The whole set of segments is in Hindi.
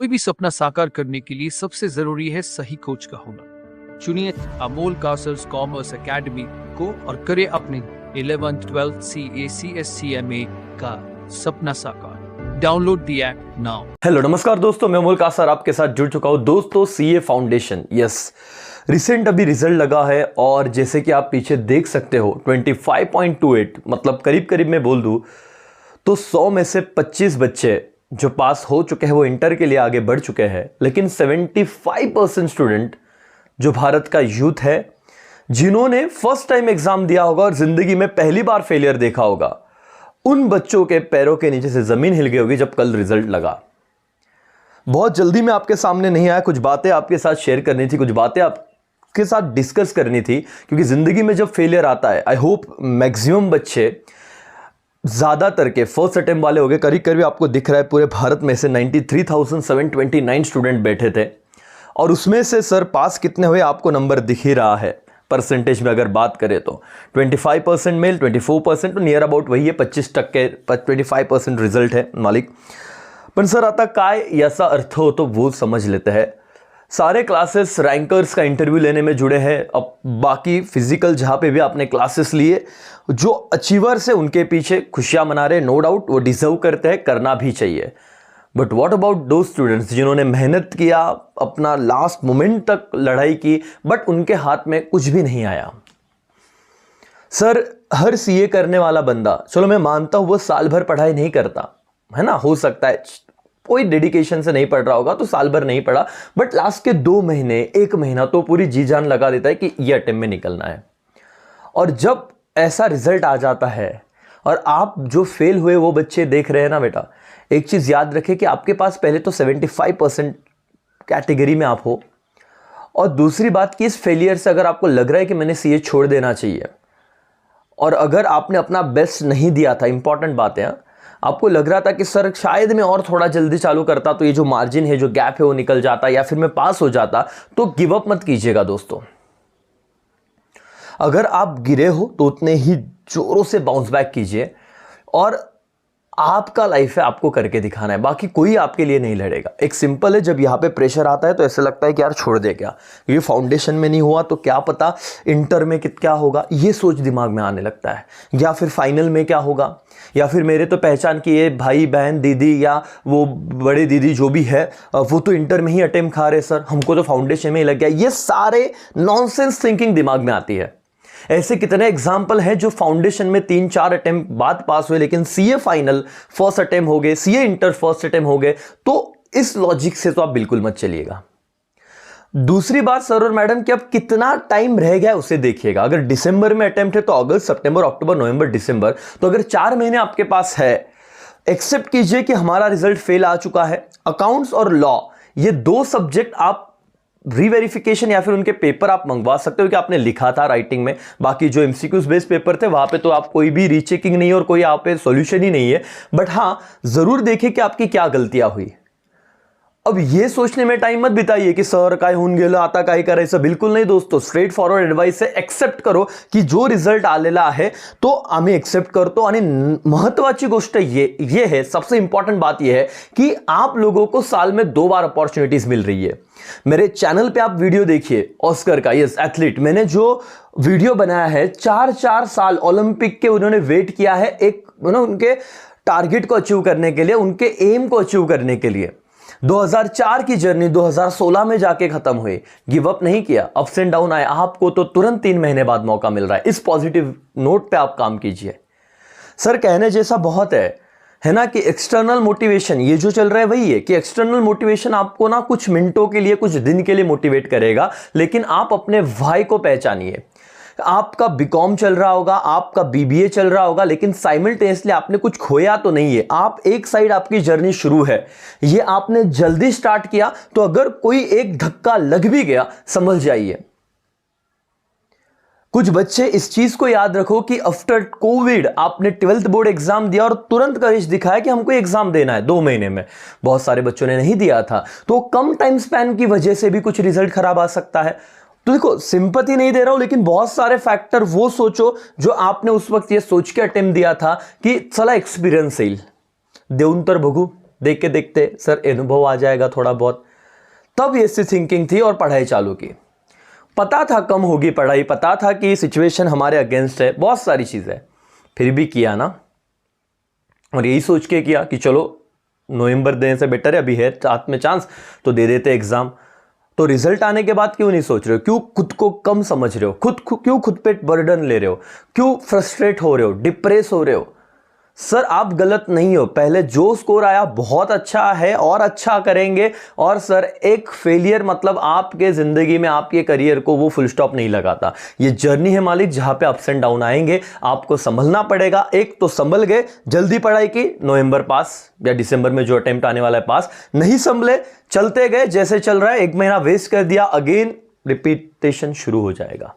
कोई भी सपना साकार करने के लिए सबसे जरूरी है सही कोच का होना। चुनिए अमोल कासर्स कॉमर्स एकेडमी को और करे अपने 11th 12th CA/CSE/CMA का सपना साकार। Download the app now. Hello नमस्कार दोस्तों, मैं अमोल कासर आपके साथ जुड़ चुका हूं। दोस्तों सीए फाउंडेशन रिसेंट अभी रिजल्ट लगा है और जैसे कि आप पीछे देख सकते हो 25.28 मतलब करीब करीब मैं बोल दूं तो 100 में से 25 बच्चे जो पास हो चुके हैं वो इंटर के लिए आगे बढ़ चुके हैं, लेकिन 75% स्टूडेंट जो भारत का यूथ है जिन्होंने फर्स्ट टाइम एग्जाम दिया होगा और जिंदगी में पहली बार फेलियर देखा होगा, उन बच्चों के पैरों के नीचे से जमीन हिल गई होगी जब कल रिजल्ट लगा। बहुत जल्दी मैं आपके सामने नहीं आया, कुछ बातें आपके साथ शेयर करनी थी, कुछ बातें आपके साथ डिस्कस करनी थी, क्योंकि जिंदगी में जब फेलियर आता है, आई होप मैक्सिमम बच्चे ज़्यादातर के फर्स्ट अटेम्प्ट वाले हो गए। करीब करीब आपको दिख रहा है पूरे भारत में से 93,729 स्टूडेंट बैठे थे और उसमें से सर पास कितने हुए आपको नंबर दिख ही रहा है। परसेंटेज में अगर बात करें तो 25% मेल, 24% तो नियर अबाउट वही है, 25% रिजल्ट है मालिक। पण सर आता काय याचा अर्थ होतो वो समझ लेते हैं। सारे क्लासेस रैंकर्स का इंटरव्यू लेने में जुड़े हैं। अब बाकी फिजिकल जहाँ पे भी आपने क्लासेस लिए, जो अचीवर्स है उनके पीछे खुशियाँ मना रहे, नो डाउट वो डिजर्व करते हैं, करना भी चाहिए। बट व्हाट अबाउट दो स्टूडेंट्स जिन्होंने मेहनत किया, अपना लास्ट मोमेंट तक लड़ाई की, बट उनके हाथ में कुछ भी नहीं आया। सर हर सीए करने वाला बंदा, चलो मैं मानता हूँ वो साल भर पढ़ाई नहीं करता है ना, हो सकता है कोई डेडिकेशन से नहीं पढ़ रहा होगा तो साल भर नहीं पढ़ा, बट लास्ट के 2 महीने 1 महीना तो पूरी जी जान लगा देता है कि ये अटेम्प्ट में निकलना है। और जब ऐसा रिजल्ट आ जाता है और आप जो फेल हुए वो बच्चे देख रहे हैं ना बेटा, एक चीज याद रखें कि आपके पास पहले तो 75% कैटेगरी में आप हो, और दूसरी बात कि इस फेलियर से अगर आपको लग रहा है कि मैंने सीए छोड़ देना चाहिए और अगर आपने अपना बेस्ट नहीं दिया था, इंपॉर्टेंट बात है, आपको लग रहा था कि सर शायद मैं और थोड़ा जल्दी चालू करता तो ये जो मार्जिन है, जो गैप है वो निकल जाता या फिर मैं पास हो जाता, तो गिव अप मत कीजिएगा दोस्तों। अगर आप गिरे हो तो उतने ही जोरों से बाउंस बैक कीजिए और आपका लाइफ है, आपको करके दिखाना है, बाकी कोई आपके लिए नहीं लड़ेगा। एक सिंपल है, जब यहाँ पे प्रेशर आता है तो ऐसा लगता है कि यार छोड़ दे क्या, ये फाउंडेशन में नहीं हुआ तो क्या पता इंटर में क्या होगा, ये सोच दिमाग में आने लगता है, या फिर फाइनल में क्या होगा, या फिर मेरे तो पहचान की ये भाई बहन दीदी या वो बड़े दीदी जो भी है वो तो इंटर में ही अटेम्प्ट खा रहे, सर हमको तो फाउंडेशन में ही लग गया। ये सारे नॉनसेंस थिंकिंग दिमाग में आती है। ऐसे कितने एग्जाम्पल हैं जो फाउंडेशन में 3-4 अटेम्प्ट बाद पास हुए, लेकिन सीए फाइनल फर्स्ट अटेम्प्ट हो गए, सीए इंटर फर्स्ट अटेम्प्ट हो गए। तो इस लॉजिक से तो आप बिल्कुल मत चलिएगा। दूसरी बात सर और मैडम कि अब कितना टाइम रह गया उसे देखिएगा। अगर दिसंबर में अटेम्प्ट है तो अगस्त, सितंबर, अक्टूबर, नवंबर, दिसंबर, तो अगर 4 महीने आपके पास है, एक्सेप्ट कीजिए कि हमारा रिजल्ट फेल आ चुका है। अकाउंट्स और लॉ, ये 2 सब्जेक्ट आप रीवेरिफिकेशन या फिर उनके पेपर आप मंगवा सकते हो कि आपने लिखा था राइटिंग में। बाकी जो एमसीक्यूज बेस्ड पेपर थे वहां पे तो आप कोई भी रीचेकिंग नहीं और कोई आप पे सॉल्यूशन ही नहीं है, बट हां जरूर देखिए कि आपकी क्या गलतियां हुई। अब ये सोचने में टाइम मत बिताइए कि सर काय होऊन गेलं आता काय करायचं, बिल्कुल नहीं दोस्तों। स्ट्रेट फॉरवर्ड एडवाइस है, एक्सेप्ट करो की जो रिझल्ट आलेला आहे तो आम्ही एक्सेप्ट करतो। आणि महत्वाची गोष्ट ये है, सबसे इंपॉर्टेंट बात ये है कि आप लोगों को साल में 2 बार अपॉर्चुनिटीज मिल रही है। मेरे चैनल पे आप वीडियो देखिए ऑस्कर का, यस एथलीट, मैंने जो वीडियो बनाया है 4-4 साल ओलंपिक के उन्होंने वेट किया है, एक उनके टारगेट को अचीव करने के लिए, उनके एम को अचीव करने के लिए। 2004 की जर्नी 2016 में जाके खत्म हुई, गिव अप नहीं किया, अप्स एंड डाउन आए, आपको तो तुरंत 3 महीने बाद मौका मिल रहा है। इस पॉजिटिव नोट पे आप काम कीजिए। सर कहने जैसा बहुत है ना कि एक्सटर्नल मोटिवेशन ये जो चल रहा है वही है कि एक्सटर्नल मोटिवेशन आपको ना कुछ मिनटों के लिए, कुछ दिन के लिए मोटिवेट करेगा, लेकिन आप अपने भाई को पहचानिए। आपका बीकॉम चल रहा होगा, आपका बीबीए चल रहा होगा, लेकिन साइमल्टेनियसली आपने कुछ खोया तो नहीं है। आप एक साइड आपकी जर्नी शुरू है, ये आपने जल्दी स्टार्ट किया तो अगर कोई एक धक्का लग भी गया समझ जाइए। कुछ बच्चे इस चीज को याद रखो कि आफ्टर कोविड आपने 12th बोर्ड एग्जाम दिया और तुरंत करेज दिखाया कि हमको एग्जाम देना है 2 महीने में। बहुत सारे बच्चों ने नहीं दिया था, तो कम टाइम स्पैन की वजह से भी कुछ रिजल्ट खराब आ सकता है। तो देखो सिंपैथी नहीं दे रहा हूं, लेकिन बहुत सारे फैक्टर वो सोचो जो आपने उस वक्त ये सोच के अटेम्प्ट दिया था कि चला एक्सपिरियन्स येईल, देऊन तर बघू, देखते देखते सर अनुभव आ जाएगा थोड़ा बहुत। तब ऐसी थिंकिंग थी और पढ़ाई चालू की। पता था कम होगी पढ़ाई, पता था कि सिचुएशन हमारे अगेंस्ट है, बहुत सारी चीज़ें, फिर भी किया ना। और यही सोच के किया कि चलो नवंबर देने से बेटर है, अभी है हाथ में चांस तो दे देते एग्जाम। तो रिजल्ट आने के बाद क्यों नहीं सोच रहे हो, क्यों खुद को कम समझ रहे हो, क्यों खुद पे बर्डन ले रहे हो, क्यों फ्रस्ट्रेट हो रहे हो, डिप्रेस हो रहे हो। सर आप गलत नहीं हो, पहले जो स्कोर आया बहुत अच्छा है और अच्छा करेंगे। और सर एक फेलियर मतलब आपके जिंदगी में आपके करियर को वो फुल स्टॉप नहीं लगाता। ये जर्नी है मालिक, जहां पे अप्स एंड डाउन आएंगे, आपको संभलना पड़ेगा। एक तो संभल गए, जल्दी पढ़ाई की, नवंबर पास या दिसंबर में जो अटेम्प्ट आने वाला है पास, नहीं संभले, चलते गए जैसे चल रहा है, 1 महीना वेस्ट कर दिया, अगेन रिपीटेशन शुरू हो जाएगा।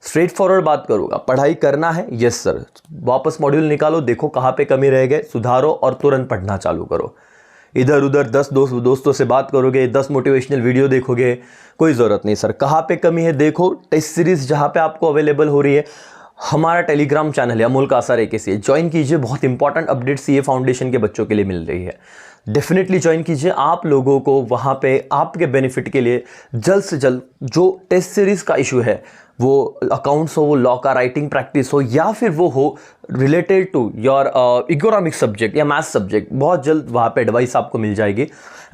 स्ट्रेट फॉरवर्ड बात करूंगा, पढ़ाई करना है, यस सर, वापस मॉड्यूल निकालो, देखो कहां पे कमी रह गए, सुधारो और तुरंत पढ़ना चालू करो। इधर उधर 10 दोस्तों से बात करोगे, 10 मोटिवेशनल वीडियो देखोगे, कोई ज़रूरत नहीं सर। कहाँ पे कमी है देखो, टेस्ट सीरीज जहाँ पे आपको अवेलेबल हो रही है, हमारा टेलीग्राम चैनल है अमोल कासार AKCA, ज्वाइन कीजिए। बहुत इंपॉर्टेंट अपडेट CA फाउंडेशन के बच्चों के लिए मिल रही है, डेफिनेटली ज्वाइन कीजिए। आप लोगों को वहाँ पे आपके बेनिफिट के लिए जल्द से जल्द जो टेस्ट सीरीज का इशू है, वो अकाउंट्स हो, वो लॉ का राइटिंग प्रैक्टिस हो, या फिर वो हो related to your economic subject या मैथ्स सब्जेक्ट, बहुत जल्द वहाँ पे एडवाइस आपको मिल जाएगी।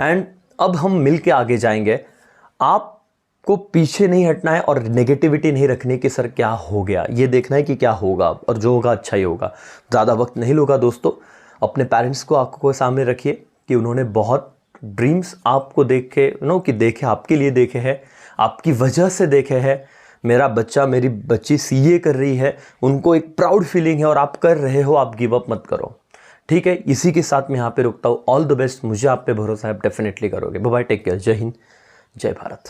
एंड अब हम मिल के आगे जाएंगे। आपको पीछे नहीं हटना है और नेगेटिविटी नहीं रखनी कि सर क्या हो गया, ये देखना है कि क्या होगा और जो होगा अच्छा ही होगा। ज़्यादा वक्त नहीं लूँगा दोस्तों, अपने पेरेंट्स को आपको सामने रखिए कि उन्होंने बहुत ड्रीम्स आपको देखे कि देखे, आपके लिए देखे हैं, आपकी वजह से देखे हैं। मेरा बच्चा मेरी बच्ची CA कर रही है, उनको एक प्राउड फीलिंग है और आप कर रहे हो, आप गिव अप मत करो। ठीक है, इसी के साथ मैं यहाँ पे रुकता हूँ। ऑल द बेस्ट, मुझे आप पे भरोसा है, आप डेफिनेटली करोगे। बाय बाय, टेक केयर, जय हिंद, जय भारत।